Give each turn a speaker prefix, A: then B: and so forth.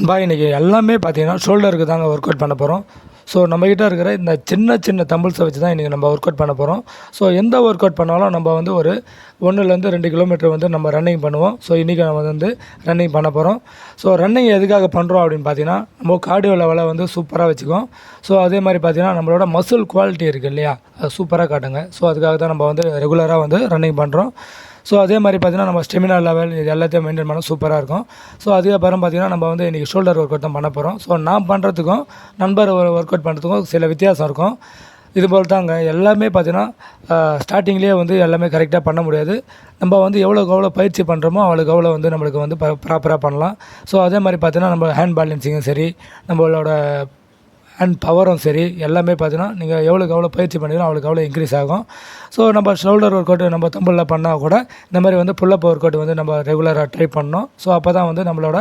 A: நண்பா இன்றைக்கி எல்லாமே பார்த்தீங்கன்னா ஷோல்டருக்கு தாங்க ஒர்க் அவுட் பண்ண போகிறோம். ஸோ நம்மக்கிட்ட இருக்கிற இந்த சின்ன சின்ன தம்பிள்ஸை வச்சு தான் இன்றைக்கி நம்ம ஒர்க் அவுட் பண்ண போகிறோம். ஸோ எந்த ஒர்க் அவுட் பண்ணாலும் நம்ம வந்து ஒரு 1லேருந்து 2 கிலோமீட்டர் வந்து நம்ம ரன்னிங் பண்ணுவோம். ஸோ இன்றைக்கி நம்ம வந்து ரன்னிங் பண்ண போகிறோம். ஸோ ரன்னிங் எதுக்காக பண்ணுறோம் அப்படின்னு பார்த்தீங்கன்னா, நம்ம கார்டியோ லெவலை வந்து சூப்பராக வச்சுக்கும். ஸோ அதே மாதிரி பார்த்தீங்கன்னா நம்மளோட மசில் குவாலிட்டி இருக்குது இல்லையா, அது சூப்பராக காட்டுங்க. ஸோ அதுக்காக தான் நம்ம வந்து ரெகுலராக வந்து ரன்னிங் பண்ணுறோம். ஸோ அதே மாதிரி பார்த்தீங்கன்னா நம்ம ஸ்டெமினா லெவல் இது எல்லாத்தையும் மெயின்டைன் பண்ண சூப்பராக இருக்கும். ஸோ அதுக்கப்புறம் பார்த்தீங்கன்னா நம்ம வந்து இன்றைக்கி ஷோல்டர் ஒர்க் அவுட் தான் பண்ண போகிறோம். ஸோ நான் பண்ணுறதுக்கும் நண்பர் ஒர்க் அவுட் பண்ணுறதுக்கும் சில வித்தியாசம் இருக்கும். இதுபோல் தாங்க எல்லாமே பார்த்தீங்கன்னா ஸ்டார்டிங்லேயே வந்து எல்லாமே கரெக்டாக பண்ண முடியாது. நம்ம வந்து எவ்வளோக்கு எவ்வளோ பயிற்சி பண்ணுறோமோ அவ்வளோக்கு எவ்வளோ வந்து நம்மளுக்கு வந்து ப்ராப்பராக பண்ணலாம். ஸோ அதே மாதிரி பார்த்தீங்கன்னா நம்ம ஹேண்ட் பேலன்ஸிங்கும் சரி, நம்மளோட அண்ட் பவரும் சரி, எல்லாமே பார்த்தீங்கன்னா நீங்கள் எவ்வளோக்கு எவ்வளோ பயிற்சி பண்ணிங்களோ அவ்வளோக்கு எவ்வளோ இன்க்ரீஸ் ஆகும். ஸோ நம்ம ஷோல்டர் ஒர்க் அவுட் நம்ம தம்பிளில் பண்ணால் கூட இந்த மாதிரி வந்து புல்லப் ஒர்க் அவுட் வந்து நம்ம ரெகுலராக ட்ரை பண்ணணும். ஸோ அப்போ தான் வந்து நம்மளோட